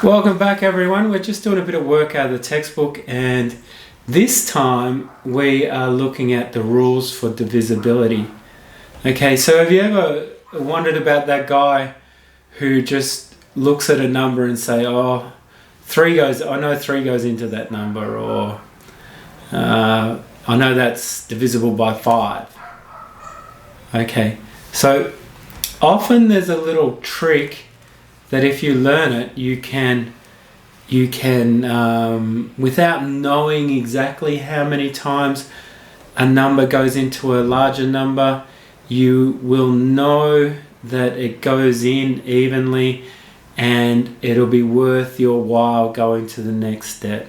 Welcome back, everyone. We're just doing a bit of work out of the textbook, and this time we are looking at the rules for divisibility. Okay, so have you ever wondered about that guy who just looks at a number and say, oh, I know 3 goes into that number, or I know that's divisible by 5. Okay, so often there's a little trick that if you learn it, you can without knowing exactly how many times a number goes into a larger number, you will know that it goes in evenly and it'll be worth your while going to the next step.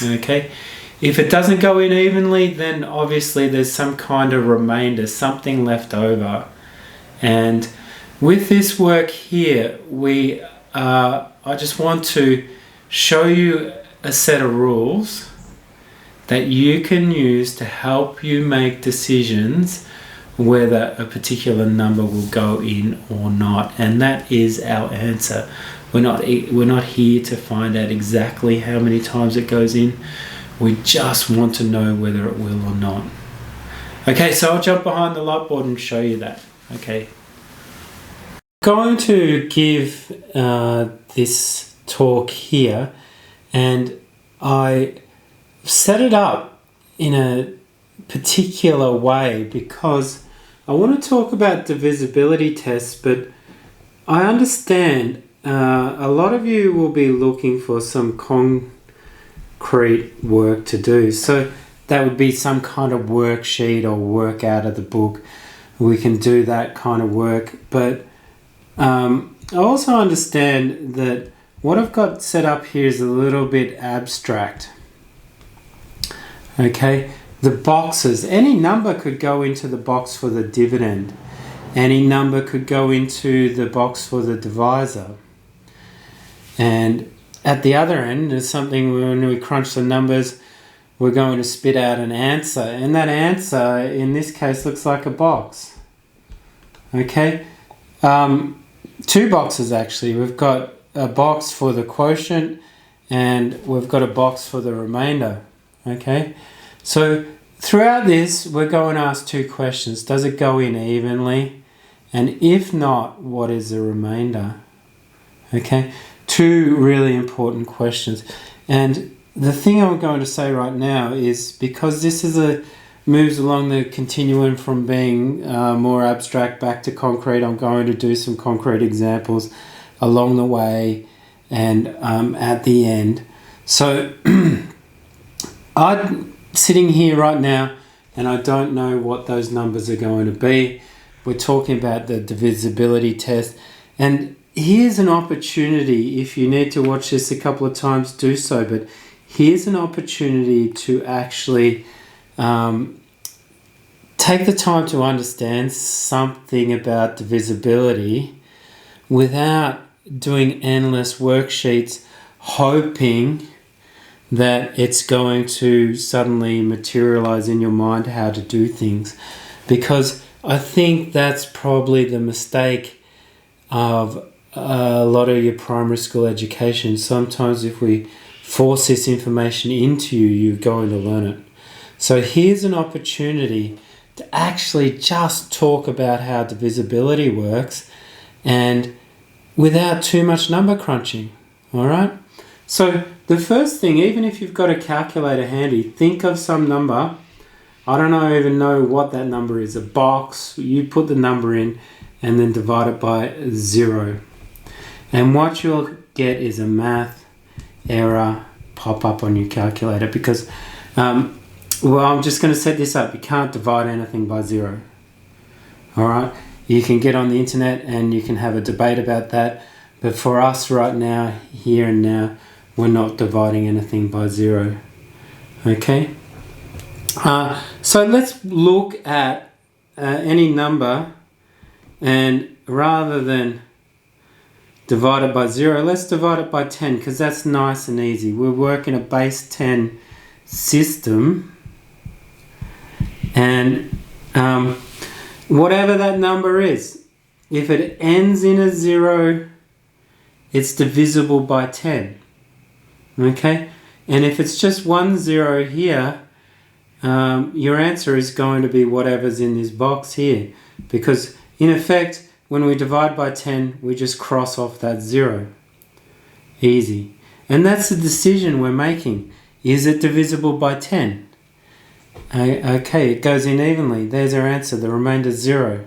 Okay, if it doesn't go in evenly, then obviously there's some kind of remainder, something left over. And with this work here, I just want to show you a set of rules that you can use to help you make decisions whether a particular number will go in or not. And that is our answer. We're not here to find out exactly how many times it goes in. We just want to know whether it will or not. Okay, so I'll jump behind the light board and show you that. Okay. I'm going to give this talk here, and I set it up in a particular way because I want to talk about divisibility tests, but I understand a lot of you will be looking for some concrete work to do. So that would be some kind of worksheet or work out of the book. We can do that kind of work, but I also understand that what I've got set up here is a little bit abstract. Okay, the boxes, any number could go into the box for the dividend. Any number could go into the box for the divisor. And at the other end, there's something when we crunch the numbers, we're going to spit out an answer. And that answer, in this case, looks like a box. Okay. 2 boxes actually. We've got a box for the quotient and we've got a box for the remainder. Okay, so throughout this we're going to ask 2 questions. Does it go in evenly? And if not, what is the remainder? Okay, 2 really important questions. And the thing I'm going to say right now is, because this is moves along the continuum from being more abstract back to concrete, I'm going to do some concrete examples along the way and at the end. So I'm sitting here right now and I don't know what those numbers are going to be. We're talking about the divisibility test, and here's an opportunity. If you need to watch this a couple of times, do so, but here's an opportunity to actually take the time to understand something about divisibility without doing endless worksheets, hoping that it's going to suddenly materialize in your mind how to do things. Because I think that's probably the mistake of a lot of your primary school education. Sometimes if we force this information into you, you're going to learn it. So here's an opportunity to actually just talk about how divisibility works, and without too much number crunching. All right? So the first thing, even if you've got a calculator handy, think of some number. I don't even know what that number is. A box. You put the number in and then divide it by 0. And what you'll get is a math error pop up on your calculator, because well, I'm just going to set this up. You can't divide anything by 0. All right? You can get on the internet and you can have a debate about that. But for us right now, here and now, we're not dividing anything by 0. Okay? So let's look at any number, and rather than divide it by 0, let's divide it by 10, because that's nice and easy. We're working a base 10 system. And whatever that number is, if it ends in a 0, it's divisible by 10. Okay? And if it's just 1 0 here, your answer is going to be whatever's in this box here. Because in effect, when we divide by 10, we just cross off that 0. Easy. And that's the decision we're making. Is it divisible by 10? Okay, it goes in evenly. There's our answer. The remainder is 0.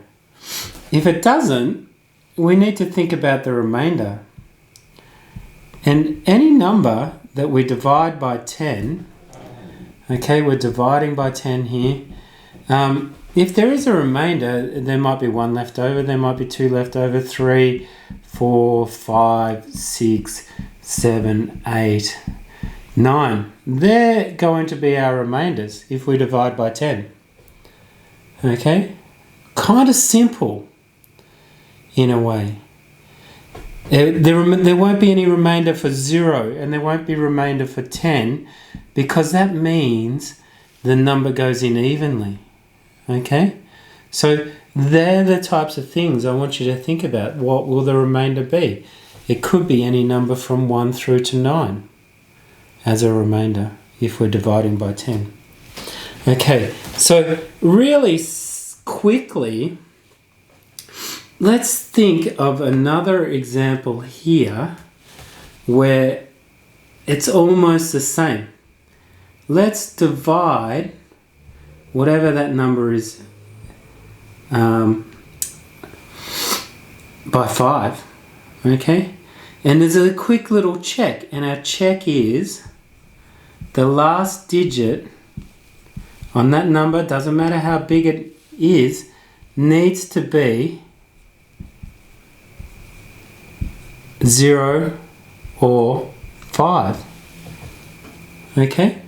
If it doesn't, we need to think about the remainder. And any number that we divide by 10, okay, we're dividing by 10 here. If there is a remainder, there might be 1 left over, there might be 2 left over, 3, 4, 5, 6, 7, 8, 9. They're going to be our remainders if we divide by 10. Okay? Kind of simple in a way. There won't be any remainder for 0 and there won't be remainder for 10 because that means the number goes in evenly. Okay? So they're the types of things I want you to think about. What will the remainder be? It could be any number from 1 through to 9 as a remainder if we're dividing by 10. Okay, so really quickly, let's think of another example here where it's almost the same. Let's divide whatever that number is by 5, okay? And there's a quick little check, and our check is the last digit on that number, doesn't matter how big it is, needs to be 0 or 5. Okay?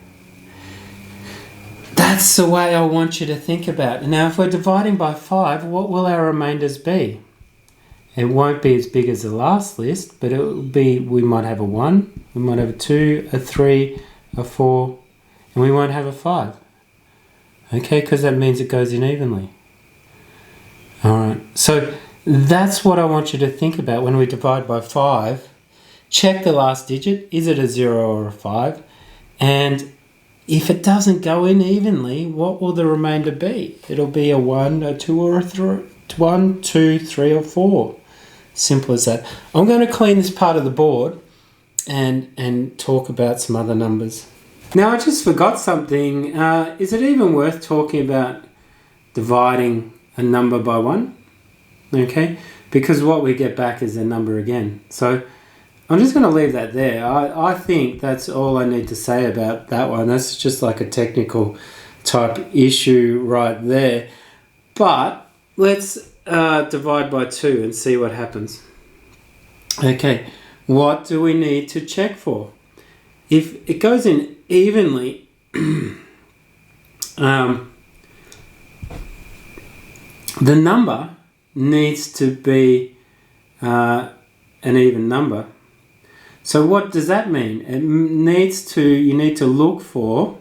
That's the way I want you to think about it. Now, if we're dividing by 5, what will our remainders be? It won't be as big as the last list, but it will be, we might have a 1, we might have a 2, a 3, a 4, and we won't have a 5. Okay, because that means it goes in evenly. Alright, so that's what I want you to think about when we divide by 5. Check the last digit. Is it a 0 or a 5? And if it doesn't go in evenly, what will the remainder be? It'll be a 1, a 2, or a 3. 1, 2, 3, or 4. Simple as that. I'm going to clean this part of the board and talk about some other numbers. Now, I just forgot something. Is it even worth talking about dividing a number by 1? Okay, because what we get back is a number again. So I'm just going to leave that there. I think that's all I need to say about that one. That's just like a technical type issue right there. But let's divide by 2 and see what happens. Okay, what do we need to check for? If it goes in evenly, the number needs to be an even number. So what does that mean? It needs to, you need to look for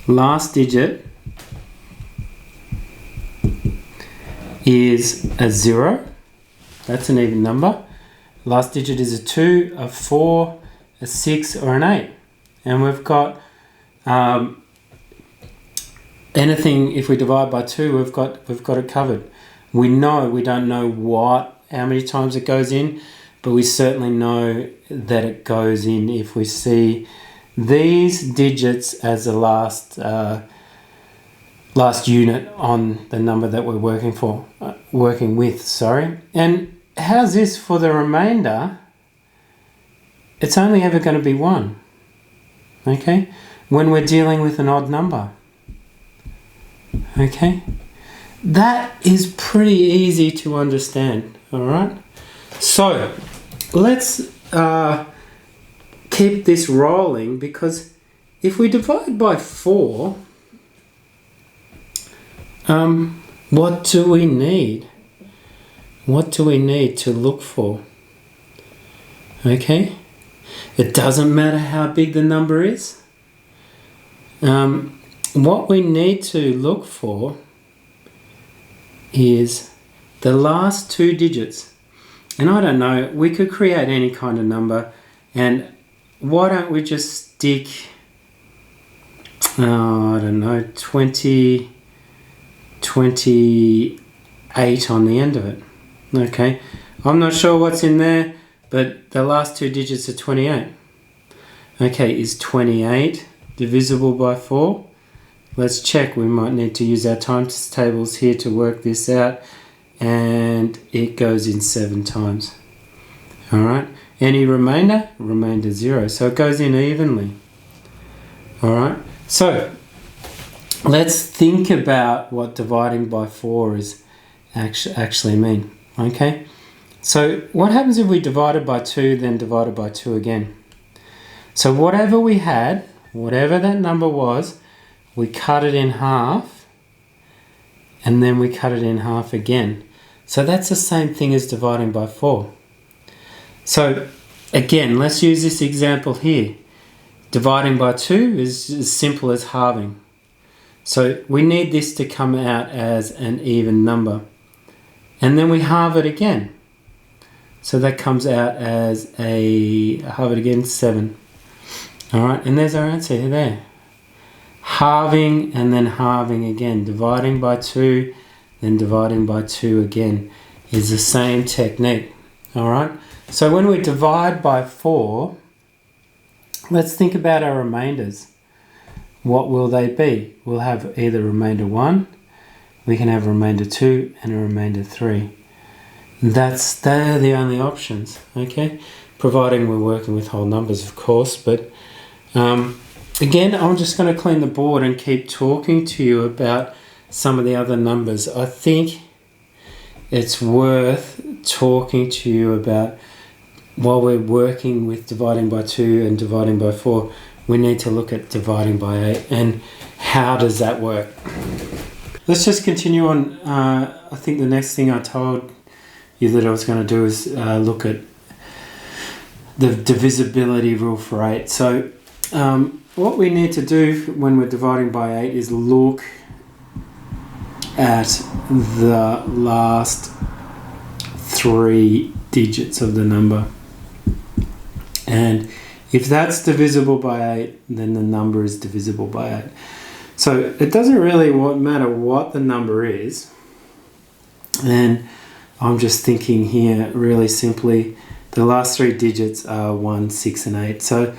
last digit is a 0. That's an even number. Last digit is a 2, a 4, a 6, or an 8. And we've got anything, if we divide by 2, we've got it covered. We don't know how many times it goes in, but we certainly know that it goes in if we see these digits as the last unit on the number that we're working with. And how's this for the remainder? It's only ever going to be 1. Okay? When we're dealing with an odd number. Okay? That is pretty easy to understand. Alright? So, let's keep this rolling, because if we divide by 4, what do we need? What do we need to look for? Okay? It doesn't matter how big the number is. What we need to look for is the last 2 digits. And I don't know, we could create any kind of number, and why don't we just stick, I don't know, 28 on the end of it. Okay, I'm not sure what's in there, but the last two digits are 28. Okay, is 28 divisible by 4? Let's check. We might need to use our times tables here to work this out. And it goes in 7 times. Alright, any remainder? Remainder 0. So it goes in evenly. Alright, so let's think about what dividing by 4 is actually mean. Okay, so what happens if we divided by 2 then divided by 2 again? So whatever we had, whatever that number was, we cut it in half and then we cut it in half again. So that's the same thing as dividing by 4. So again, let's use this example here. Dividing by 2 is as simple as halving. So we need this to come out as an even number. And then we halve it again. So that comes out as halve it again, 7. Alright, and there's our answer there. Halving and then halving again. Dividing by 2, then dividing by 2 again is the same technique. Alright, so when we divide by 4, let's think about our remainders. What will they be? We'll have either remainder 1, we can have remainder 2 and a remainder 3. They're the only options, okay? Providing we're working with whole numbers, of course, but again, I'm just going to clean the board and keep talking to you about some of the other numbers. I think it's worth talking to you about, while we're working with dividing by 2 and dividing by 4, we need to look at dividing by 8 and how does that work. Let's just continue on. I think the next thing I told you that I was going to do is look at the divisibility rule for 8. So what we need to do when we're dividing by 8 is look at the last 3 digits of the number. And if that's divisible by 8, then the number is divisible by 8. So it doesn't really matter what the number is. And I'm just thinking here really simply, the last 3 digits are 1, 6 and 8. So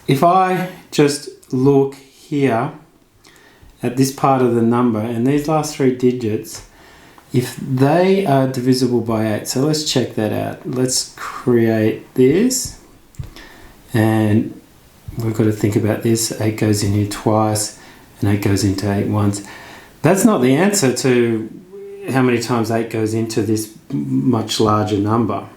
if I just look here at this part of the number and these last 3 digits, if they are divisible by 8, so let's check that out. Let's create this, and we've got to think about this. 8 goes in here twice and 8 goes into 8 once. That's not the answer to how many times 8 goes into this much larger number.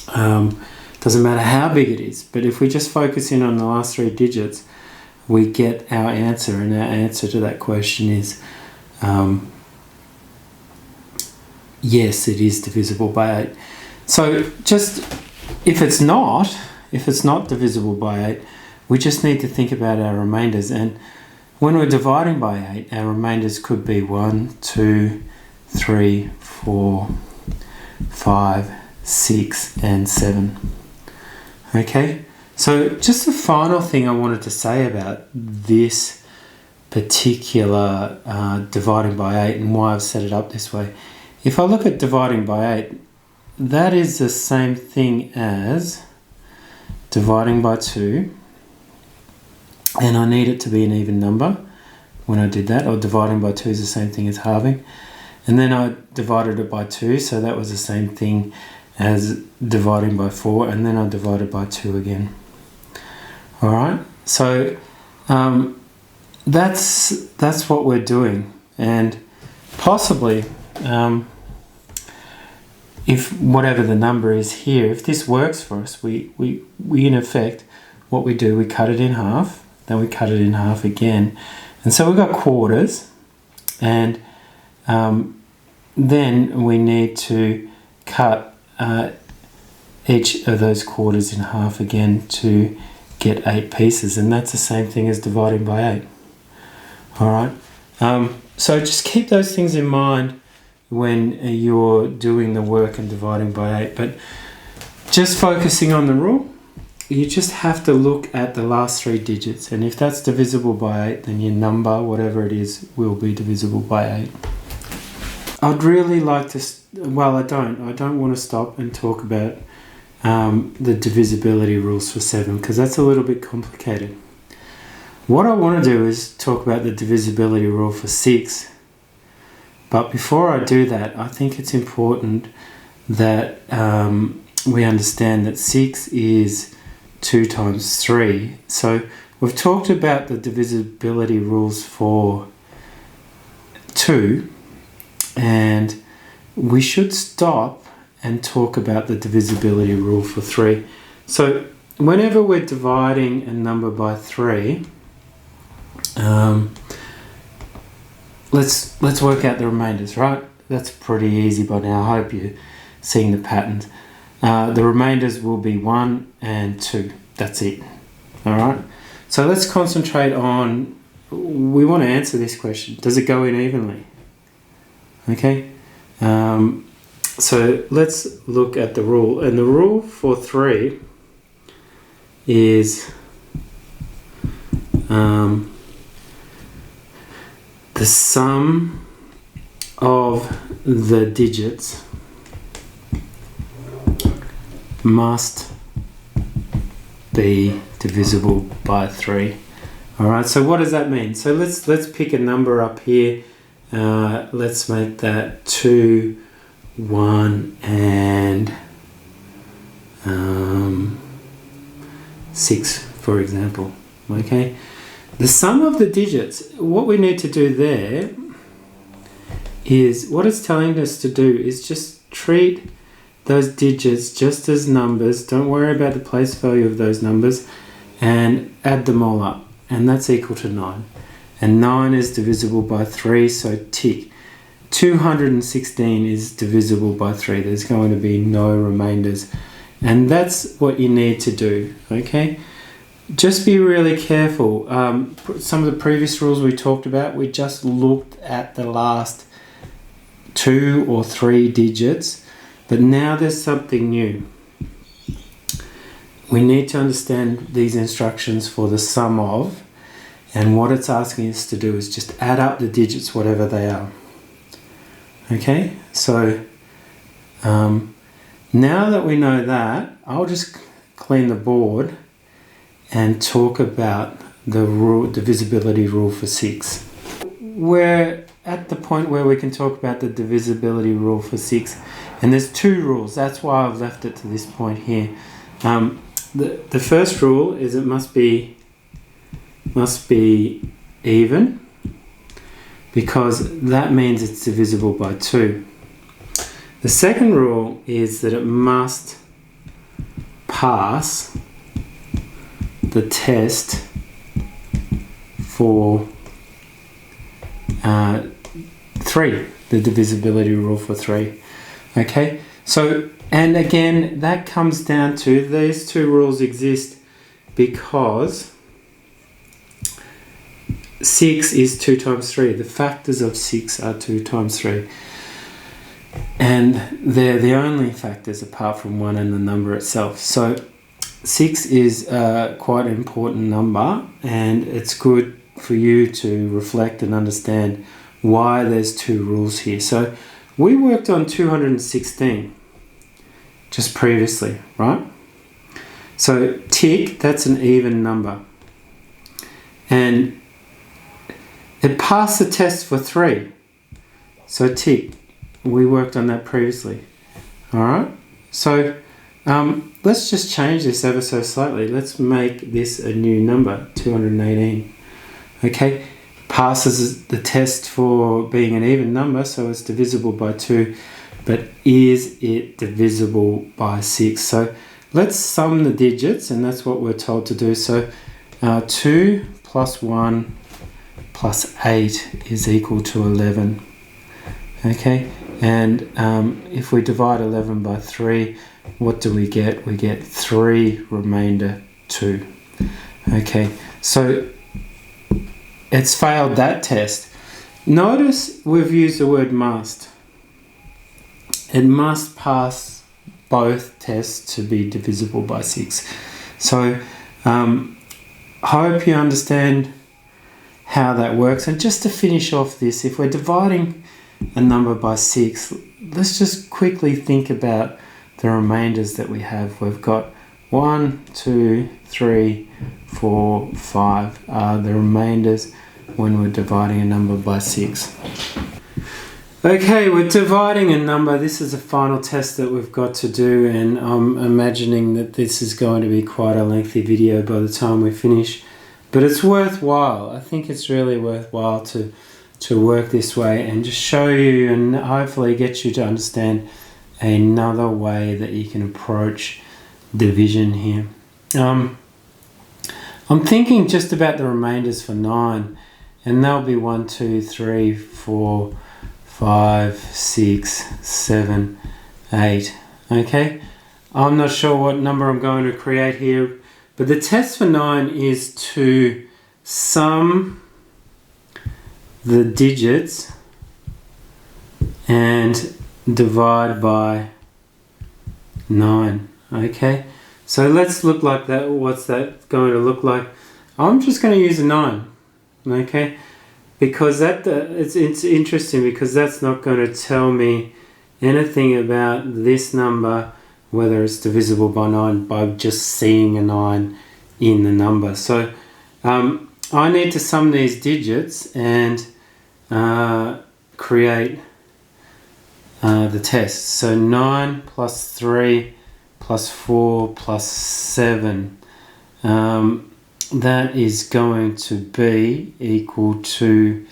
Doesn't matter how big it is, but if we just focus in on the last 3 digits, we get our answer, and our answer to that question is yes, it is divisible by 8. So just if it's not divisible by 8, we just need to think about our remainders. And when we're dividing by 8, our remainders could be 1, 2, 3, 4, 5, 6, and 7. Okay, so just the final thing I wanted to say about this particular dividing by 8 and why I've set it up this way. If I look at dividing by 8, that is the same thing as dividing by 2, and I need it to be an even number when I did that, or dividing by 2 is the same thing as halving. And then I divided it by 2, so that was the same thing as dividing by 4, and then I divided by 2 again. Alright, so that's what we're doing, and possibly if whatever the number is here, if this works for us, we in effect, what we do, we cut it in half, then we cut it in half again, and so we've got quarters, and then we need to cut each of those quarters in half again to get 8 pieces, and that's the same thing as dividing by 8. Alright, so just keep those things in mind when you're doing the work and dividing by 8. But just focusing on the rule, you just have to look at the last 3 digits, and if that's divisible by 8, then your number, whatever it is, will be divisible by 8. I'd really like to, well, I don't want to stop and talk about the divisibility rules for 7, because that's a little bit complicated. What I want to do is talk about the divisibility rule for 6, but before I do that, I think it's important that we understand that 6 is 2 times 3. So we've talked about the divisibility rules for 2, and we should stop and talk about the divisibility rule for 3. So whenever we're dividing a number by 3, let's work out the remainders, right? That's pretty easy by now. I hope you're seeing the patterns. The remainders will be 1 and 2. That's it. All right. So let's concentrate on, we want to answer this question. Does it go in evenly? Okay. So let's look at the rule. And the rule for 3 is the sum of the digits must be divisible by 3. All right, so what does that mean? So let's pick a number up here. Let's make that 2, 1, and 6, for example. Okay, the sum of the digits, what we need to do there is, what it's telling us to do is just treat those digits just as numbers. Don't worry about the place value of those numbers, and add them all up, and that's equal to 9. And 9 is divisible by 3, so tick. 216 is divisible by 3. There's going to be no remainders, and that's what you need to do. Okay, just be really careful. Some of the previous rules we talked about, we just looked at the last 2 or 3 digits. But now there's something new. We need to understand these instructions for the sum of, and what it's asking us to do is just add up the digits, whatever they are. Okay, so now that we know that, I'll just clean the board and talk about the rule, divisibility rule for 6. We're at the point where we can talk about the divisibility rule for 6. And there's 2 rules. That's why I've left it to this point here. The first rule is it must be even, because that means it's divisible by 2. The second rule is that it must pass the test for 3, the divisibility rule for 3. Okay, so, and again, that comes down to, these 2 rules exist because 6 is 2 times 3. The factors of 6 are 2 times 3. And they're the only factors apart from 1 and the number itself. So 6 is quite an important number, and it's good for you to reflect and understand why there's 2 rules here. So we worked on 216 just previously, right? So tick, that's an even number. And it passed the test for 3. So tick, we worked on that previously. All right? So let's just change this ever so slightly. Let's make this a new number, 218. Okay? Passes the test for being an even number, so it's divisible by 2, but is it divisible by 6? So let's sum the digits, and that's what we're told to do. So 2 plus 1 plus 8 is equal to 11. Okay, and if we divide 11 by 3, what do we get? We get 3 remainder 2. Okay, so it's failed that test. Notice we've used the word must. it must pass both tests to be divisible by 6. So hope you understand how that works. And just to finish off this, if we're dividing a number by 6, let's just quickly think about the remainders that we have. We've got 1, 2, 3, 4, 5 are the remainders when we're dividing a number by 6. Okay, we're dividing a number. This is a final test that we've got to do, and I'm imagining that this is going to be quite a lengthy video by the time we finish. But it's worthwhile. I think it's really worthwhile to work this way and just show you and hopefully get you to understand another way that you can approach division here. I'm thinking just about the remainders for 9, and they'll be 1, 2, 3, 4, 5, 6, 7, 8. Okay, I'm not sure what number I'm going to create here, but the test for 9 is to sum the digits and divide by 9. Okay, so let's look like that. What's that going to look like? I'm just going to use a 9. Okay, because it's interesting, because that's not going to tell me anything about this number, whether it's divisible by 9, by just seeing a 9 in the number. So I need to sum these digits and create the test. So 9 plus 3 plus 4 plus 7. That is going to be equal to,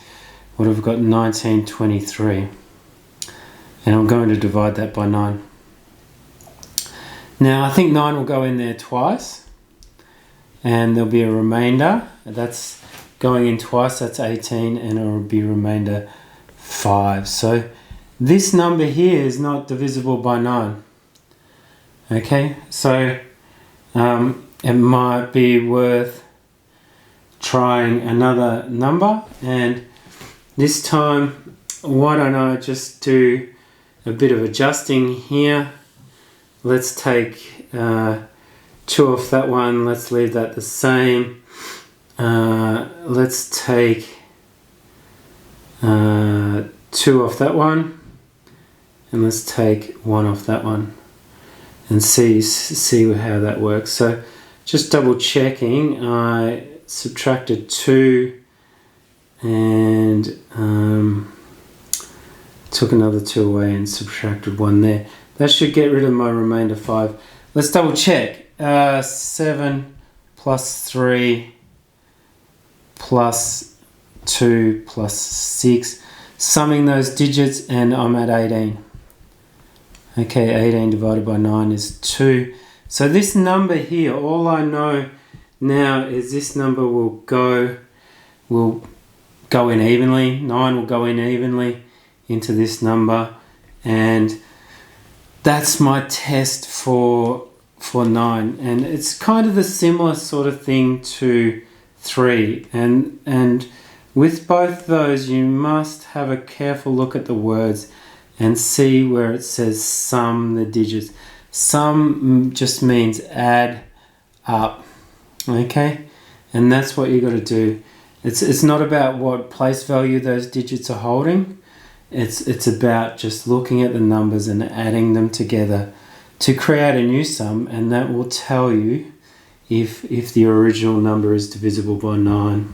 what have we got, 1923. And I'm going to divide that by 9. Now I think 9 will go in there twice, and there'll be a remainder. That's going in twice, that's 18, and it will be remainder 5. So this number here is not divisible by 9. Okay, so it might be worth trying another number, and this time why don't I just do a bit of adjusting here. Let's take 2 off that one, let's leave that the same. Let's take 2 off that one, and let's take 1 off that one, and see how that works. So just double checking, I subtracted 2 and took another 2 away and subtracted 1 there. That should get rid of my remainder 5. Let's double check. 7 plus 3 plus 2 plus 6. Summing those digits, and I'm at 18. Okay, 18 divided by 9 is 2. So this number here, all I know now is this number will go in evenly. 9 will go in evenly into this number, and that's my test for 9. And it's kind of the similar sort of thing to 3, and with both those you must have a careful look at the words and see where it says sum the digits. Sum just means add up, okay, and that's what you got to do. It's not about what place value those digits are holding. It's about just looking at the numbers and adding them together to create a new sum, and that will tell you if the original number is divisible by 9.